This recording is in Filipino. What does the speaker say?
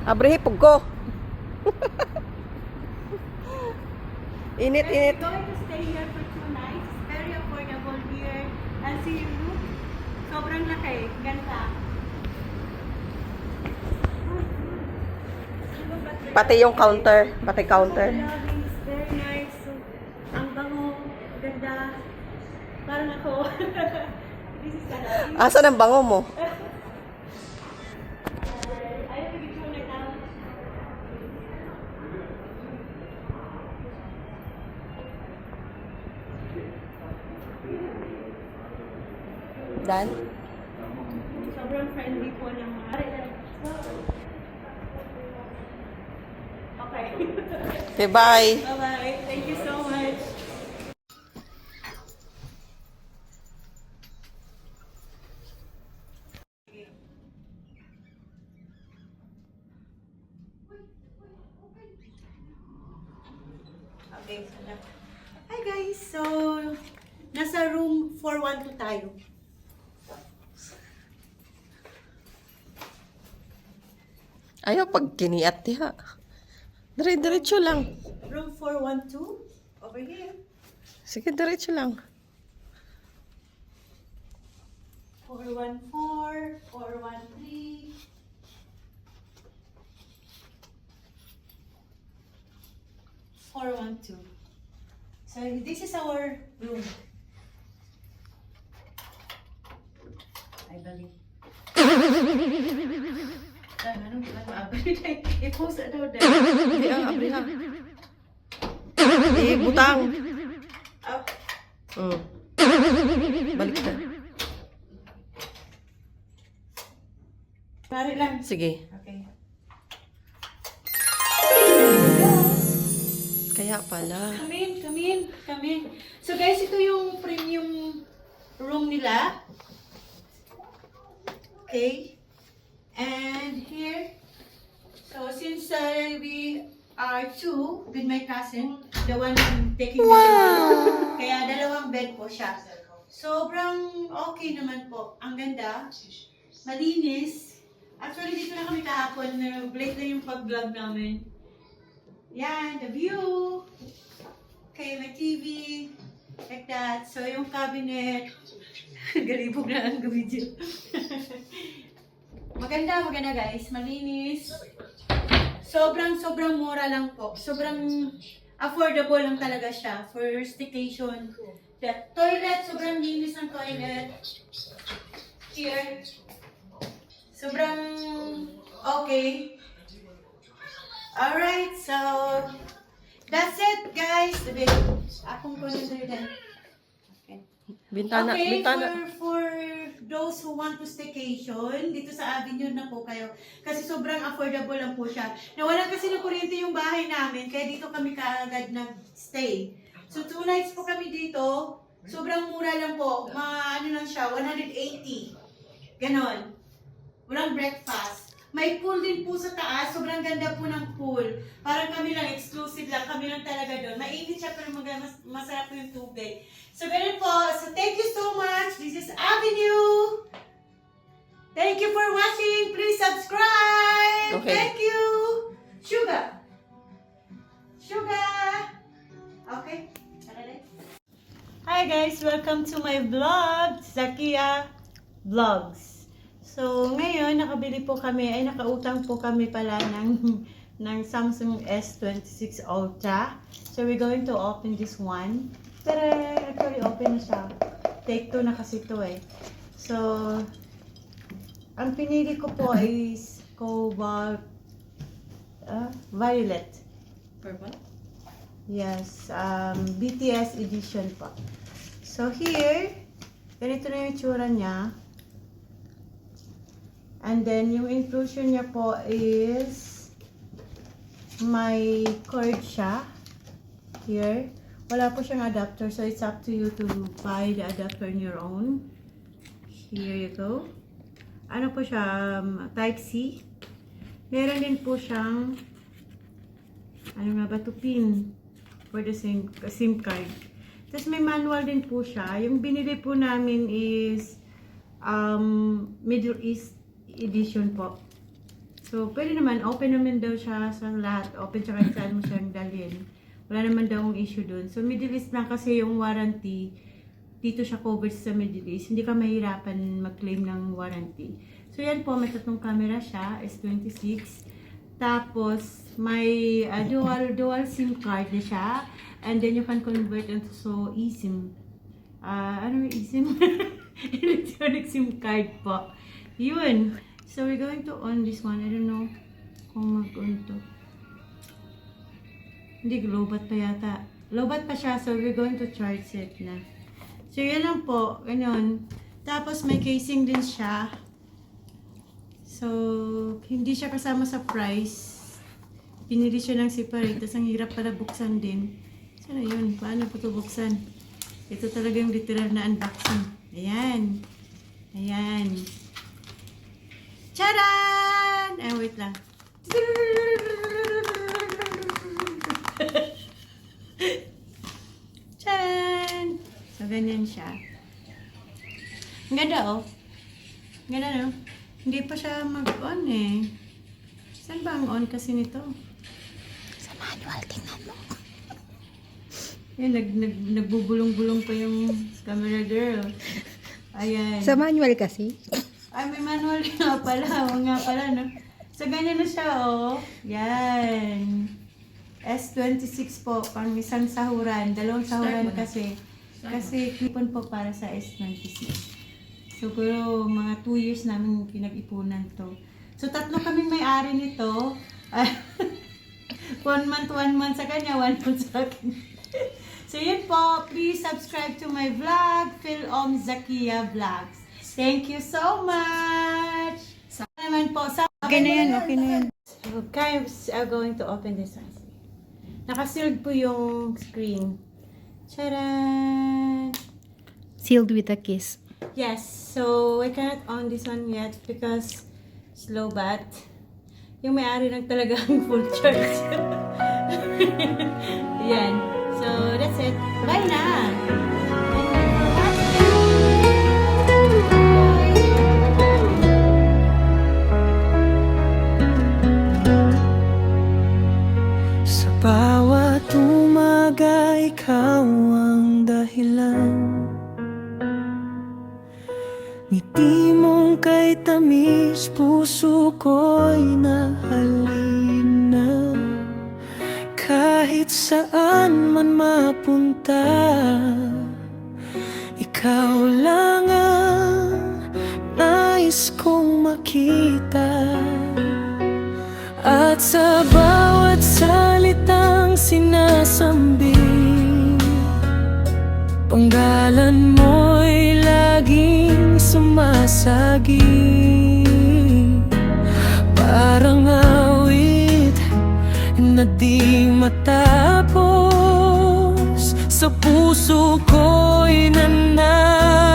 Abrihe pugko. Init, init. We're going to stay here for 2 nights. It's very affordable here. I'll see you. Sobrang laki. Ganda. Pati yung counter. Pati counter. It's very nice. So, ang bango. Ganda. Parang ako. This is the lobby. Asan ang bango mo? Ayaw na picture na tao. Dan? Sobrang friendly po ng mga... Okay. Okay, bye. Bye-bye. Thank you so much. Okay, hi guys. So, nasa room 412 tayo. Ayaw pag kiniat diha. Dire-diretso lang. Room 412 over here. Sige, diretso lang. 414, 413. 412. So this is our room. I believe. Ano i-post daw dahil. Hindi abriha. Butang. Oh, Balik ka. pare lang. Sige. Okay. Kaya pala. Come in, come in, come in. So guys, ito yung premium room nila. Okay. And here, so since we are two with my cousin, the one taking the room, kaya dalawang bed po siya. Sobrang okay naman po. Ang ganda. Malinis. Actually, dito na kami kahapon. Late na yung pag-vlog namin. Yan, the view. Okay, may TV. Like that. So, yung cabinet. Galibog na ang video. Maganda, maganda guys. Malinis. Sobrang mura lang po. Sobrang affordable lang talaga siya for staycation. The toilet, sobrang linis ng toilet. Here. Sobrang okay. Alright, so that's it guys. Akong consider din. Okay. Bintana, Okay, bintana. for those who want to staycation, dito sa Avenue na po kayo. Kasi sobrang affordable lang po siya. Nawalan kasi ng kuryente yung bahay namin, kaya dito kami kaagad nag-stay. So 2 nights po kami dito. Sobrang mura lang po. Ano lang siya, 180. Ganon. Walang breakfast. May pool din po sa taas. Sobrang ganda po ng pool. Parang kami lang, exclusive lang. Kami lang talaga doon. Mainit siya pero masarap po yung tubig. So, ganun po. So, thank you so much. This is Avenue. Thank you for watching. Please subscribe. Okay. Thank you. Sugar. Sugar. Okay. Hi guys. Welcome to my vlog. Zakia Vlogs. So, ngayon, nakabili po kami, nakautang po kami pala ng Samsung S26 Ultra. So, we're going to open this one. Pero, actually, open na siya. Take 2 na kasi ito eh. So, ang pinili ko po is Cobalt Violet. Purple? Yes, BTS edition po. So, here, ganito na yung tsura niya. And then, yung inclusion niya po is may cord siya. Here. Wala po siyang adapter. So, it's up to you to buy the adapter on your own. Here you go. Ano po siya? Type-C. Meron din po siyang ano nga ba ito? Pin for the SIM card. Tapos, may manual din po siya. Yung binili po namin is Middle East edition po. So, pwede naman, open naman daw siya sa lahat. Open siya kahit saan mo siyang dalhin. Wala naman daw ang issue dun. So, Middle East lang kasi yung warranty. Dito siya covered sa Middle East. Hindi ka mahirapan mag-claim ng warranty. So, yan po, may tatlong camera siya, S26. Tapos, may dual SIM card na siya. And then, you can convert into eSIM. Ano yung eSIM? Electronic SIM card po. Yun. So, we're going to on this one. I don't know kung mag-on to. Hindi, lowbat pa yata. Lowbat pa siya, so we're going to charge it na. So, yan lang po. Ganyan. Tapos, may casing din siya. So, hindi siya kasama sa price. Pinili siya ng separate. Tapos, ang hirap pala buksan din. So, yun. Paano po ito buksan? Ito talaga yung literal na unboxing. Ayan. Ayan. Charan! Ay, wait lang. Charan! So, ganyan siya. Ang ganda, oh. Ang ganda, no? Hindi pa siya mag-on, eh. Saan ba ang on kasi nito? Sa manual, tingnan mo. Yan, nagbubulong-bulong pa yung camera girl. Ayan. Sa manual kasi. Ay, may manual nga pala. O nga pala, no? So, ganyan na siya, oh. Yan. S26 po, pang isang sahuran. Dalawang sahuran kasi. Kasi klipon po para sa S26. Siguro, mga 2 years namin pinag-ipunan to. So, tatlo kaming may-ari nito. 1 month sa kanya, 1 month sa akin. So, yun po. Please subscribe to my vlog, Phil Zakia Vlogs. Thank you so much! Sa naman po, Okay na yan, okay na yan. Okay, I'm going to open this one. Nakasealed po yung screen. Charan! Sealed with a kiss. Yes, so I cannot on this one yet because it's low bat. Yung may-ari lang talaga ang full charge. Yan. So, that's it. Bye na! Sa bawat umaga, ikaw ang dahilan. Ngiti mong kay tamis, puso ko'y nahalina. Kahit saan man mapunta, ikaw lang ang nais kong makita. At sa bawat salitang sinasambit, panggalan mo'y laging sumasagi. Parang awit na di matapos, sa puso ko'y nananaig.